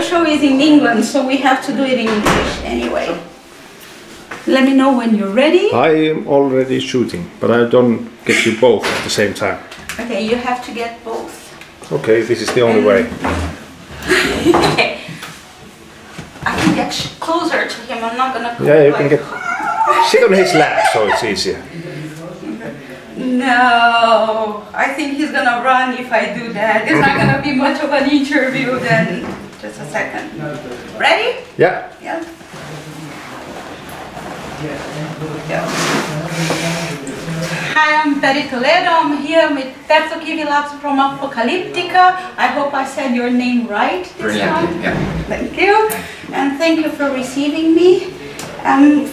show is in England, so we have to do it in English anyway. Let me know when you're ready. I am already shooting, but I don't get you both at the same time. Okay, you have to get both. Okay, this is the only way. I can get closer to him. I'm not gonna. Yeah, you can get. Sit on his lap, so it's easier. No, I think he's gonna run if I do that. It's not gonna be much of an interview then. Just a second. Ready? Yeah. Yeah. Hi, I'm Perttu Toledo. I'm here with Perttu Kivilaakso from Apocalyptica. I hope I said your name right this time. Yeah. Thank you. And thank you for receiving me.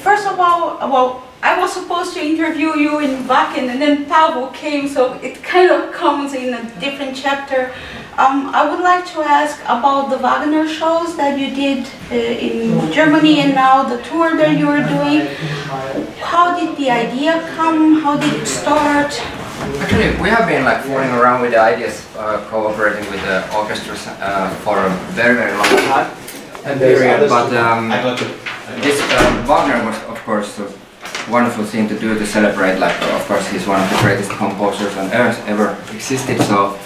First of all, well, I was supposed to interview you in Wacken and then Pavel came, so it kind of comes in a different chapter. I would like to ask about the Wagner shows that you did in Germany and now the tour that you are doing. How did the idea come? How did it start? Actually, we have been like fooling around with the ideas, cooperating with the orchestras for a very, very long time. Period. But this Wagner was, of course, a wonderful thing to do to celebrate. Like, of course, he's one of the greatest composers on earth ever existed. So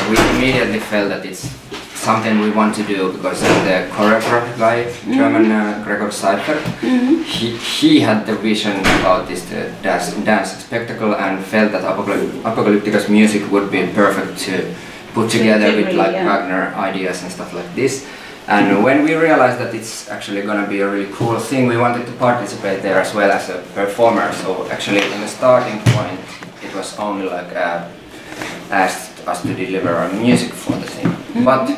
we immediately felt that it's something we want to do because the choreographer guy, German Gregor Seifert, he had the vision about this dance spectacle and felt that Apocalyptica's music would be perfect to put together with like Wagner ideas and stuff like this. And when we realized that it's actually going to be a really cool thing, we wanted to participate there as well as a performer. So actually in the starting point, it was only like asked us to deliver our music for the thing. But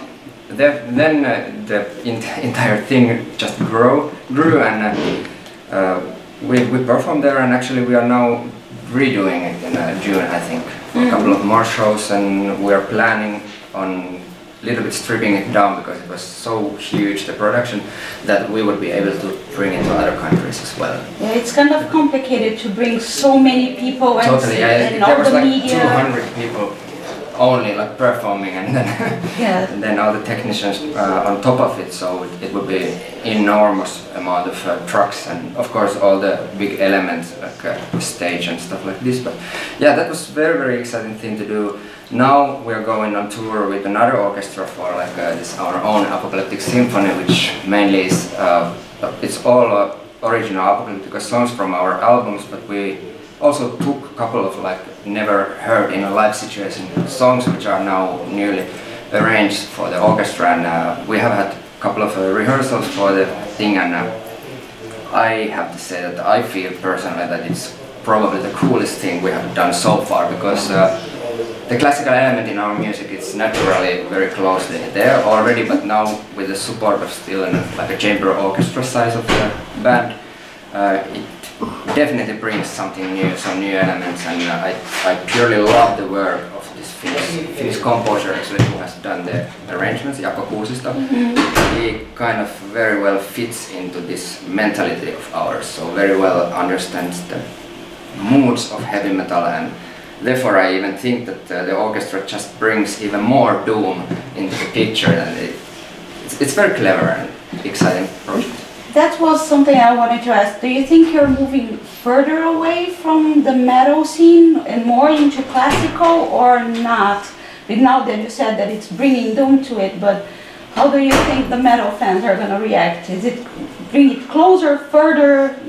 then the entire thing just grew and we performed there, and actually we are now redoing it in June, I think, for a couple of more shows, and we are planning on a little bit stripping it down because it was so huge, the production, that we would be able to bring it to other countries as well. Yeah, it's kind of complicated to bring so many people and, totally, yeah, and there all was the like media. 200 people only like performing, and then and then all the technicians on top of it, so it would be enormous amount of trucks and of course all the big elements like stage and stuff like this. But yeah, that was very exciting thing to do. Now we are going on tour with another orchestra for like this our own Apocalyptic Symphony, which mainly is it's all original Apocalyptica songs from our albums, but we also took a couple of like never heard in a live situation songs which are now newly arranged for the orchestra, and we have had a couple of rehearsals for the thing, and I have to say that I feel personally that it's probably the coolest thing we have done so far, because the classical element in our music is naturally very closely there already, but now with the support of still like a chamber orchestra size of the band, it definitely brings something new, some new elements, and I purely love the work of this Finnish composer actually who has done the arrangements, Jaakko Kuusisto. He kind of very well fits into this mentality of ours, so very well understands the moods of heavy metal, and therefore I even think that the orchestra just brings even more doom into the picture, and it's very clever and exciting project. That was something I wanted to ask. Do you think you're moving further away from the metal scene and more into classical, or not? But now that you said that it's bringing doom to it, but how do you think the metal fans are going to react? Is it bring it closer, further?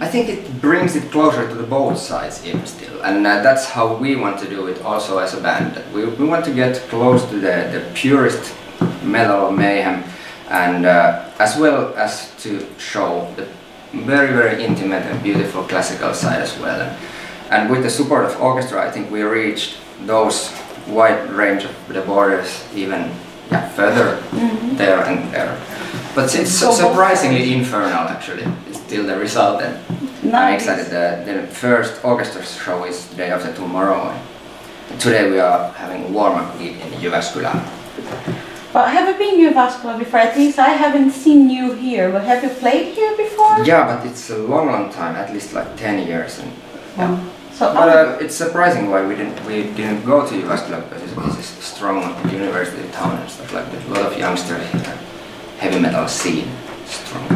I think it brings it closer to the both sides even still, and that's how we want to do it also as a band. We want to get close to the purest metal mayhem, and as well as to show the very intimate and beautiful classical side as well. And with the support of orchestra, I think we reached those wide range of the borders even further there and there. But it's surprisingly infernal actually. It's still the result, and I'm excited. The first orchestra show is the day after tomorrow. Today we are having a warm-up in Jyväskylä. Well, have you been in Jyväskylä before? At least I haven't seen you here, but have you played here before? Yeah, but it's a long time, at least like 10 years. And, yeah. So, but it's surprising why we didn't go to Jyväskylä, because it's a strong university town and stuff like that. A lot of youngsters here. heavy metal scene strong.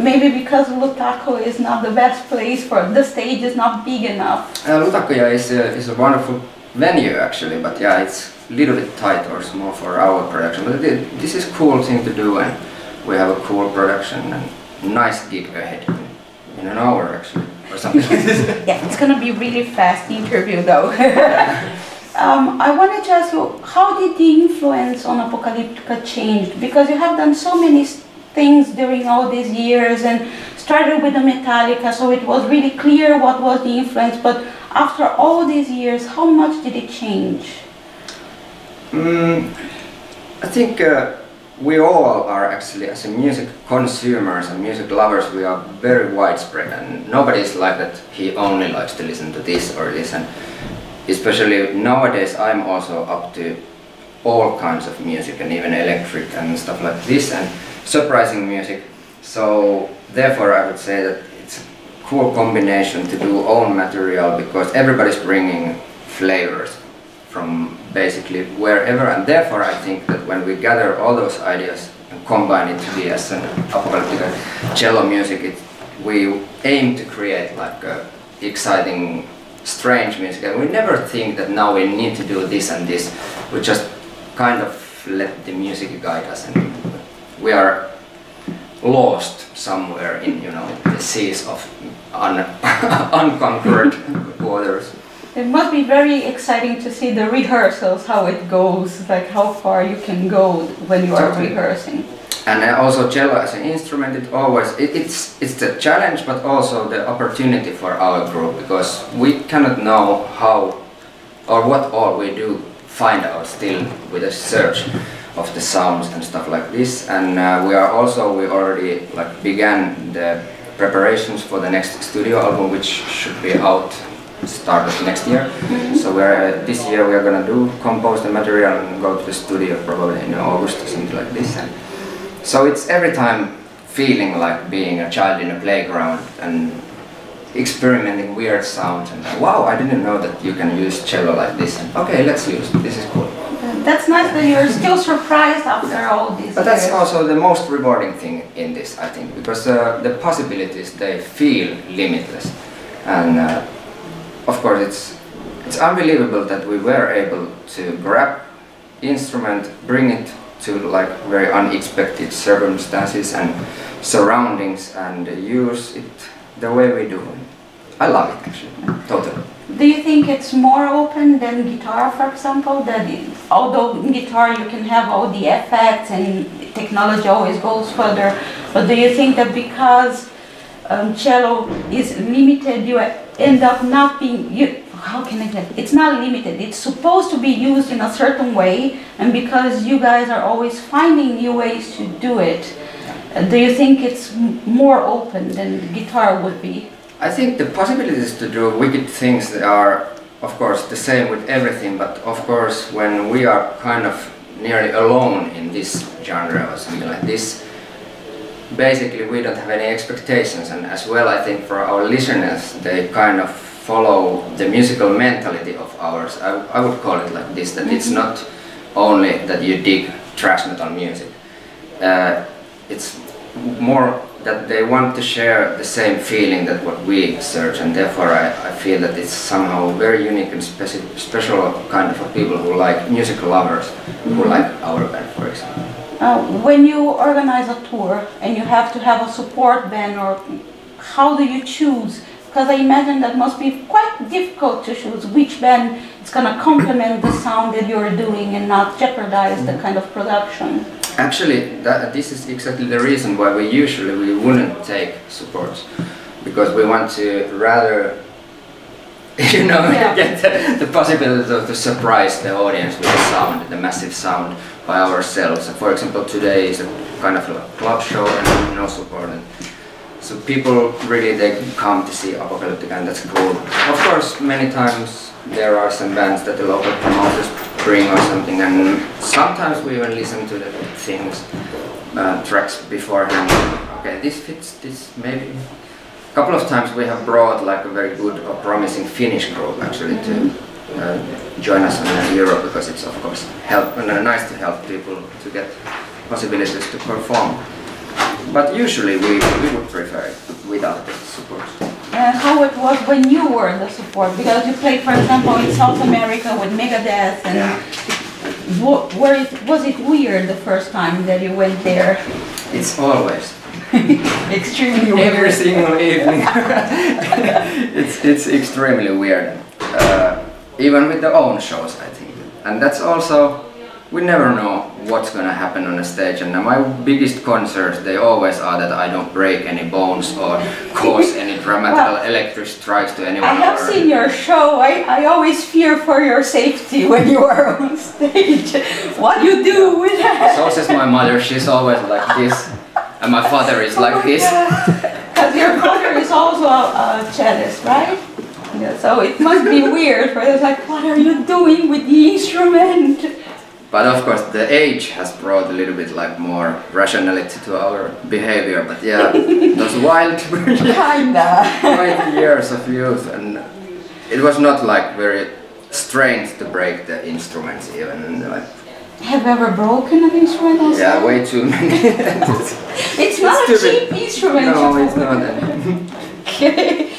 Maybe because Lutako is not the best place for the stage is not big enough. Lutako is a wonderful venue actually, but yeah, it's a little bit tight or small for our production. But this is cool thing to do, and we have a cool production and nice gig ahead in an hour actually or something like this. Yeah, it's gonna be really fast interview though. I wanted to ask you, how did the influence on Apocalyptica change? Because you have done so many things during all these years and started with the Metallica, so it was really clear what was the influence, but after all these years, how much did it change? I think we all are actually, as a music consumers and music lovers, we are very widespread, and nobody is like that he only likes to listen to this or this, and especially nowadays I'm also up to all kinds of music and even electric and stuff like this and surprising music. So therefore I would say that it's a cool combination to do own material, because everybody's bringing flavors from basically wherever, and therefore I think that when we gather all those ideas and combine it to be as an Apocalyptica cello music, we aim to create like a exciting, strange music, and we never think that now we need to do this and this. We just kind of let the music guide us, and we are lost somewhere in, the seas of unconquered waters. It must be very exciting to see the rehearsals, how it goes, like how far you can go when you are rehearsing. And also cello as an instrument, it's the challenge, but also the opportunity for our group, because we cannot know how or what all we do find out still with a search of the sounds and stuff like this. And we already began the preparations for the next studio album, which should be out start of next year. So this year we are gonna compose the material and go to the studio probably in August or something like this. And so it's every time feeling like being a child in a playground and experimenting weird sounds, and wow, I didn't know that you can use cello like this, and okay, let's use it, this is cool. That's nice that you're still surprised after all these But that's years. also the most rewarding thing in this, I think, because the possibilities, they feel limitless. And of course it's unbelievable that we were able to grab instrument, bring it to like very unexpected circumstances and surroundings, and use it the way we do. I love it actually, totally. Do you think it's more open than guitar, for example? That although in guitar you can have all the effects and technology always goes further, but do you think that because cello is limited, you end up not being, how can I say, it's not limited, it's supposed to be used in a certain way, and because you guys are always finding new ways to do it, do you think it's more open than the guitar would be? I think the possibilities to do wicked things, they are of course the same with everything, but of course when we are kind of nearly alone in this genre or something like this, basically we don't have any expectations, and as well I think for our listeners, they kind of follow the musical mentality of ours. I would call it like this, that it's not only that you dig thrash metal music, it's more that they want to share the same feeling that what we search, and therefore I feel that it's somehow very unique and special kind of people who like music lovers, who like our band, for example. When you organize a tour and you have to have a support band, or how do you choose? Because I imagine that must be quite difficult to choose which band is going to complement the sound that you're doing and not jeopardize the kind of production. Actually, this is exactly the reason why we wouldn't take supports, because we want to rather, get the possibility to surprise the audience with the sound, the massive sound, by ourselves. And for example, today is a kind of a club show and no support. And so people really, they come to see Apocalyptica, and that's cool. Of course, many times there are some bands that the local promoters bring or something, and sometimes we even listen to the things, tracks beforehand. Okay, this fits, this maybe. A couple of times we have brought like a very good or promising Finnish group actually to join us in Europe, because it's of course nice to help people to get possibilities to perform. But usually we would prefer it without the support. And how it was when you were the support? Because you played, for example, in South America with Megadeth, and was it weird the first time that you went there? It's always. Extremely weird. Every single evening. it's extremely weird. Even with the own shows, I think. And that's also, we never know what's gonna happen on the stage. And my biggest concerns, they always are that I don't break any bones or cause any dramatical electric strikes to anyone. I have seen your show. I always fear for your safety when you are on stage. What do you do with that? So says my mother, she's always like this. And my father is like this. Because your father is also a cellist, right? Yeah, so it must be weird for us, like, what are you doing with the instrument? But of course the age has brought a little bit like more rationality to our behavior, but yeah, those wild years of youth, and it was not like very strange to break the instruments even. And, like, have you ever broken an instrument also? Yeah, way too many. It's not a cheap instrument. No, it's not. Okay.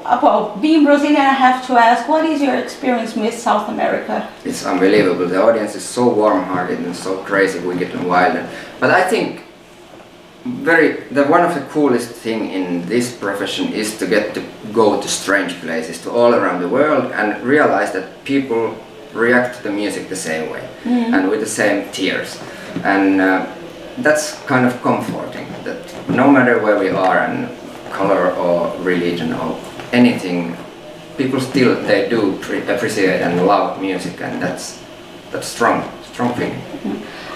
About being Brazilian, I have to ask, what is your experience with South America? It's unbelievable. The audience is so warm-hearted and so crazy, wicked and wild. But I think one of the coolest thing in this profession is to get to go to strange places, to all around the world, and realize that people react to the music the same way and with the same tears. And that's kind of comforting, that no matter where we are and color or religion or anything, people still they do appreciate and love music, and that's strong feeling.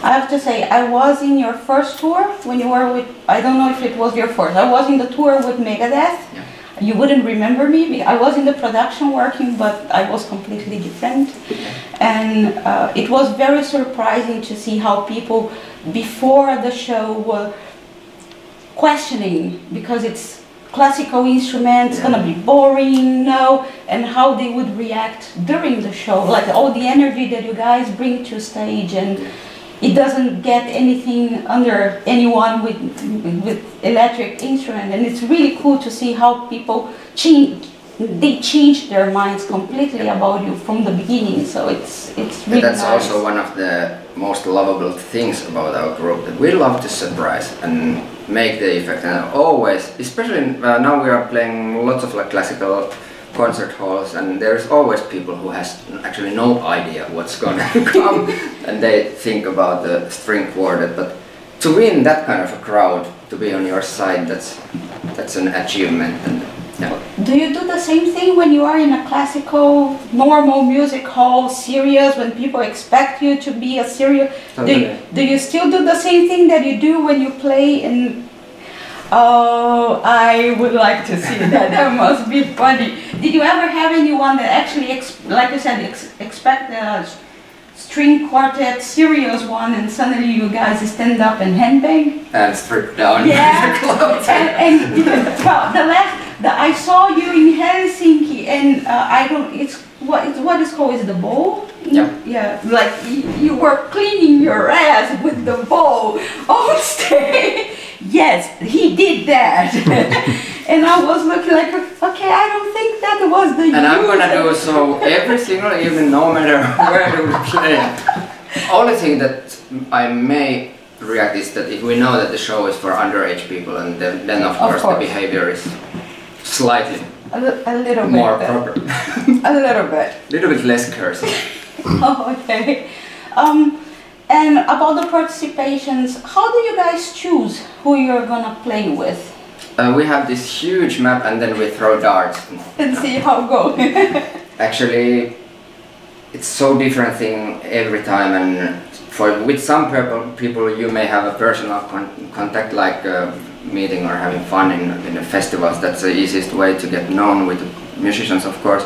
I have to say, I was in your first tour when you were with, I don't know if it was your first, I was in the tour with Megadeth. Yeah. You wouldn't remember me, I was in the production working, but I was completely different. And it was very surprising to see how people before the show were questioning, because it's classical instruments, gonna be boring, no, and how they would react during the show, like all the energy that you guys bring to stage, and it doesn't get anything under anyone with electric instrument, and it's really cool to see how people change their minds completely about you from the beginning. So it's really that's nice. also one of the most lovable things about our group, that we love to surprise and make the effect, and always, especially now we are playing lots of like classical concert halls, and there's always people who has actually no idea what's gonna come, and they think about the string quartet. But to win that kind of a crowd, to be on your side, that's an achievement. And yeah. Do you do the same thing when you are in a classical, normal music hall, serious, when people expect you to be a serious? Do you still do the same thing that you do when you play in? Oh, I would like to see that. That must be funny. Did you ever have anyone that actually, like you said, expect the string quartet serious one, and suddenly you guys stand up and handbang? And strip down. Yeah. I saw you in Helsinki, and I don't. What is called is the bowl. Yeah. Yeah. Like you were cleaning your ass with the bowl on stage. Yes, he did that. And I was looking like, okay, I don't think that was the And I'm gonna do so every single evening, no matter where we play. Only thing that I may react is that if we know that the show is for underage people, and then of course the behavior is slightly a little more bit proper. A little bit. A little bit less cursing. Oh, okay. And about the participations, how do you guys choose who you're gonna play with? We have this huge map, and then we throw darts. And see how it goes. Actually, it's so different thing every time, and with some people you may have a personal contact, like meeting or having fun in the festivals. That's the easiest way to get known with the musicians, of course.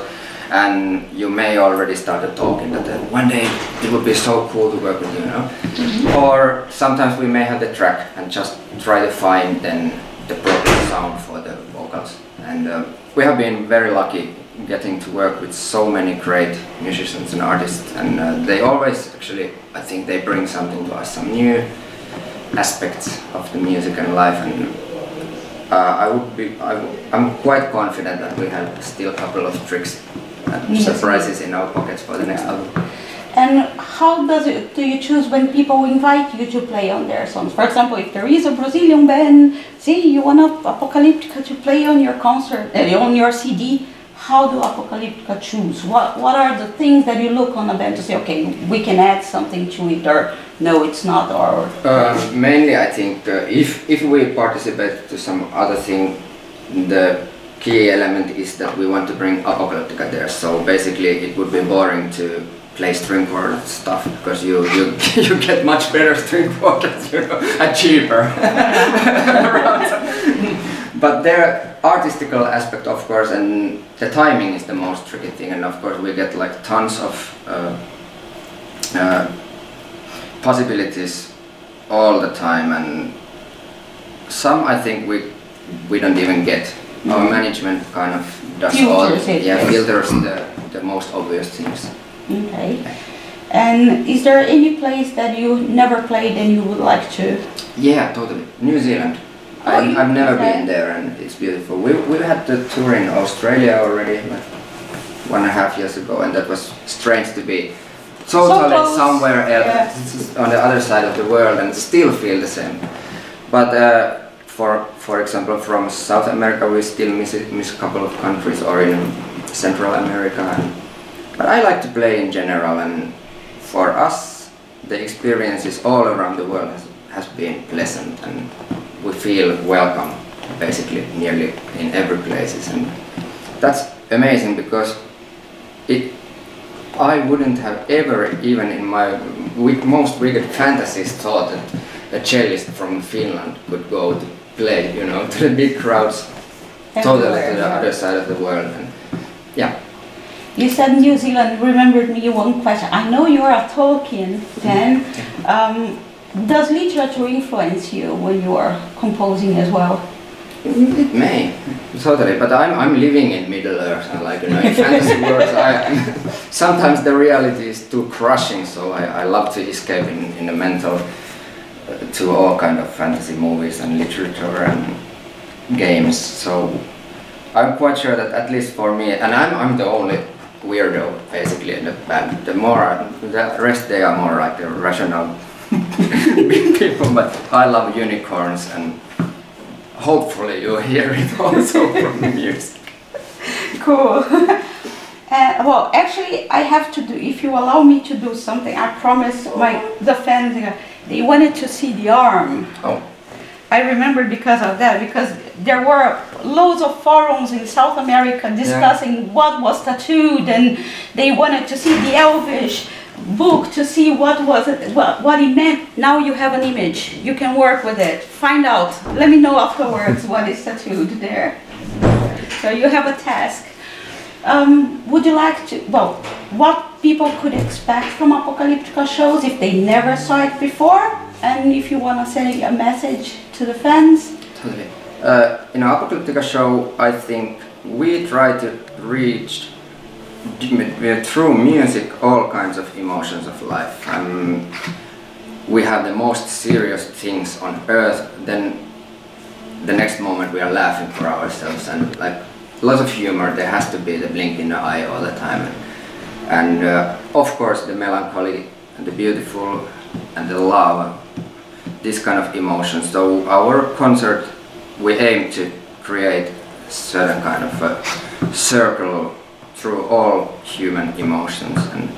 And you may already start talking that one day it would be so cool to work with you, you know? Or sometimes we may have the track and just try to find then the proper sound for the vocals. And we have been very lucky getting to work with so many great musicians and artists, and they always actually, I think they bring something to us, some new aspects of the music and life, and I'm quite confident that we have still a couple of tricks and surprises in our pockets for the next album. And how do you choose when people invite you to play on their songs? For example, if there is a Brazilian band, say you want Apocalyptica to play on your concert, on your CD, how do Apocalyptica choose? What are the things that you look on a band to say, okay, we can add something to it, or no, it's not, or... Mainly I think if we participate to some other thing, the key element is that we want to bring Apocalyptica there, so basically it would be boring to play string quartet stuff, because you get much better string quartets, you know, and cheaper. But their artistical aspect, of course, and the timing is the most tricky thing, and of course we get like tons of possibilities all the time, and some I think we don't even get. Our management kind of does filters the most obvious things. Okay. And is there any place that you never played and you would like to? Yeah, totally. New Zealand. I've never been there, and it's beautiful. We had the tour in Australia already, like 1.5 years ago, and that was strange to be totally somewhere else on the other side of the world and still feel the same. But for example, from South America, we still miss a couple of countries, or in Central America. But I like to play in general, and for us, the experiences all around the world has been pleasant, and we feel welcome basically nearly in every place, and that's amazing, because I wouldn't have ever, even in my most wicked fantasies, thought that a cellist from Finland could go to play, you know, to the big crowds, totally to the other side of the world, and yeah. You said New Zealand remembered me one question. I know you are a Tolkien fan. Does literature influence you when you are composing as well? It may, totally. But I'm living in Middle Earth, and like, you know, in fantasy worlds, sometimes the reality is too crushing. So I love to escape in the mental to all kind of fantasy movies and literature and games. So I'm quite sure that at least for me, and I'm the only weirdo basically in the band. The rest, they are more like the rational big people, but I love unicorns, and hopefully you hear it also from the music. Cool. Well, actually, I have to do, if you allow me to do something, I promised the fans, they wanted to see the arm. Oh. I remember because of that, because there were loads of forums in South America discussing what was tattooed, and they wanted to see the Elvish book to see what it meant. Now you have an image, you can work with it, find out, let me know afterwards what is tattooed there. So you have a task. Would you like to, well, what people could expect from Apocalyptica shows if they never saw it before, and if you want to say a message to the fans? Totally. In our Apocalyptica show, I think we try to reach through music all kinds of emotions of life. We have the most serious things on earth, then the next moment we are laughing for ourselves, and like lots of humor. There has to be the blink in the eye all the time, and of course the melancholy and the beautiful and the love, this kind of emotions. So our concert, we aim to create certain kind of a circle through all human emotions, and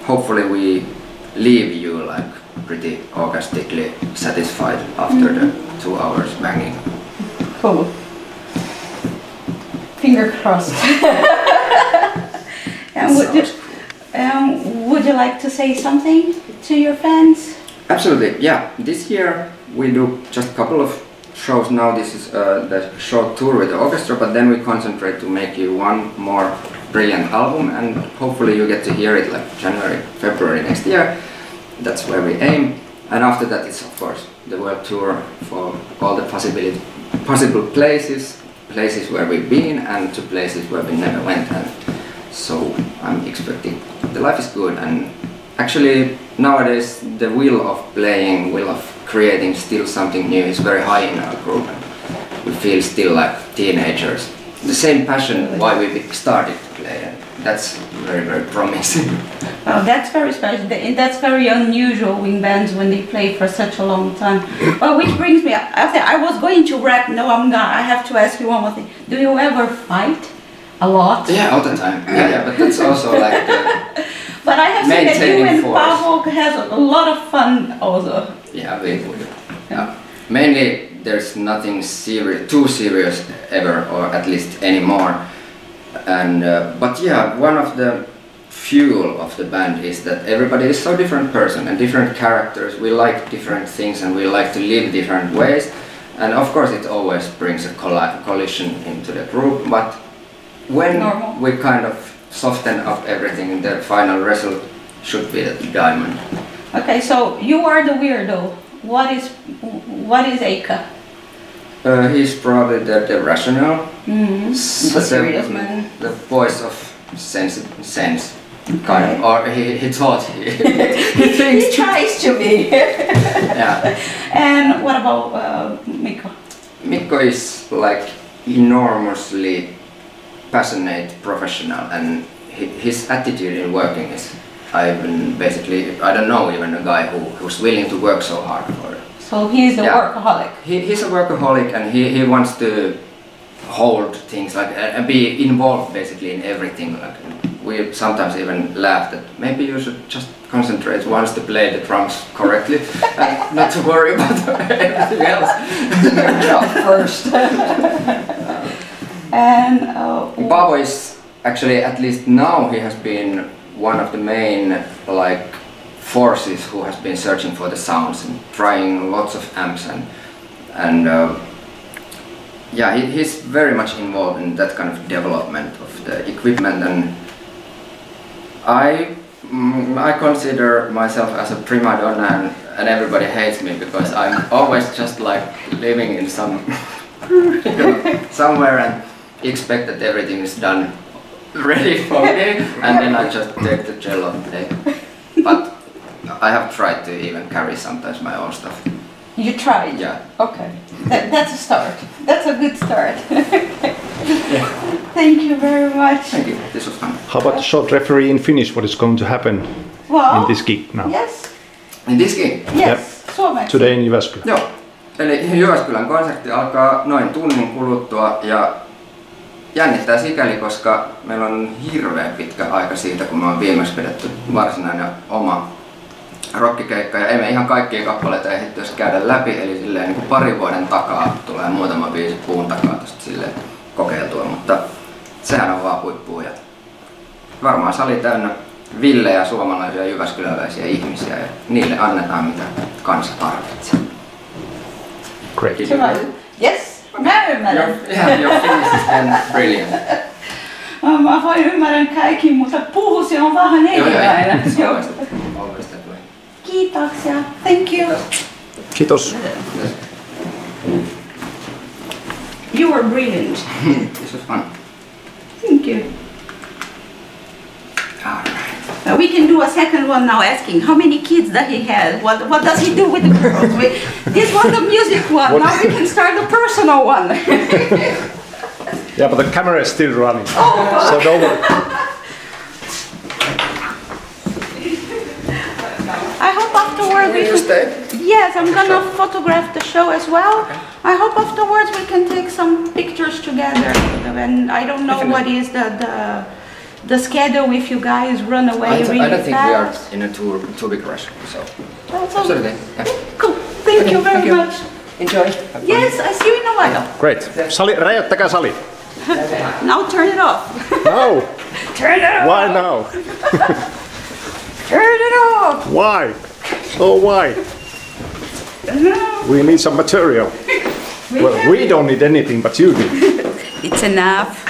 hopefully we leave you like pretty orgastically satisfied after the 2 hours banging. Cool. Finger crossed. And would you like to say something to your fans? Absolutely, yeah. This year we do just a couple of shows now. This is the short tour with the orchestra, but then we concentrate to make you one more brilliant album, and hopefully you get to hear it like January, February next year. That's where we aim. And after that it's of course the world tour for all the possible places, places where we've been and to places where we never went. And so I'm expecting the life is good, and actually nowadays the will of playing, will of creating still something new is very high in our group. We feel still like teenagers. The same passion why we started to play, and that's very, very promising. Oh, that's very special. That's very unusual in bands when they play for such a long time. Well, which brings me, I was going to wrap, no I'm not, I have to ask you one more thing. Do you ever fight? A lot? Yeah, all the time. Yeah, but that's also like but I have seen that you and Pavel has a lot of fun also. Yeah, we would. Yeah. Mainly there's nothing serious, too serious ever, or at least anymore. And but yeah, one of the fuel of the band is that everybody is so different person and different characters. We like different things and we like to live different ways. And of course it always brings a collision into the group, but when we kind of soften up everything, the final result should be the diamond. Okay, so you are the weirdo. What is Eika? He's probably the rational, the serious man. The voice of sense, kind of, or he thought he thinks. He tries to be. Yeah. And what about Mikko? Mikko is like enormously passionate professional, and his attitude in working is, I don't know even a guy who's willing to work so hard for it. So he's a workaholic. He's a workaholic, and he wants to hold things like and be involved basically in everything. Like we sometimes even laugh that maybe you should just concentrate once to play the drums correctly and not to worry about everything else. First. And Paavo is actually, at least now, he has been one of the main like forces who has been searching for the sounds and trying lots of amps and yeah, he's very much involved in that kind of development of the equipment, and I consider myself as a prima donna, and everybody hates me because I'm always just like living in some somewhere and expect that everything is done ready for me, and then I just take the cello and play. But I have tried to even carry sometimes my own stuff. You tried? Yeah. Okay. That's a start. That's a good start. Thank you very much. Thank you. This was fun. How about the short referee in Finnish? What is going to happen in this gig now? Yes. In this gig? Yes. Yep. Today in Jyväskylä. Joo. Eli Jyväskylän konsertti alkaa noin tunnin kuluttua ja jännittää sikäli, koska meillä on hirveän pitkä aika siitä, kun me on viimeksi pidetty varsinainen oma rockikeikka ja emme ihan kaikkia kappaleita ehditty käydä läpi, eli silleen niin kuin parin vuoden takaa tulee muutama biisi puun takaa tosta silleen kokeiltua, mutta sehän on vaan huippua ja varmaan sali täynnä villejä suomalaisia jyväskyläläisiä ihmisiä ja niille annetaan mitä kansa tarvitsee. Great. Yes, mä ymmärrän. Your Finnish is then brilliant. Mä voin ymmärrän kaikki, mutta puhu se on vähän erilainen. Kiitoksia. Thank you. Kiitos. You were brilliant. This was fun. Thank you. Alright. We can do a second one now, asking how many kids that he has. What does he do with the girls? This was the music one. Now we can start the personal one. Yeah, but the camera is still running. Oh. So don't worry. I hope afterwards we can... Yes, I'm gonna photograph the show as well. Okay. I hope afterwards we can take some pictures together. And I don't know what is the schedule if you guys run away really fast. I don't think we are in a too big rush, so absolutely. Yeah. Cool. Thank you very much. Enjoy. Yes, I see you in a while. Great. Sali, räjäyttäkää sali. Now turn it off. No. Turn it off. Why now? Turn it off. Why? Oh, why? No. We need some material. Well, we don't need anything, but you do. It's enough.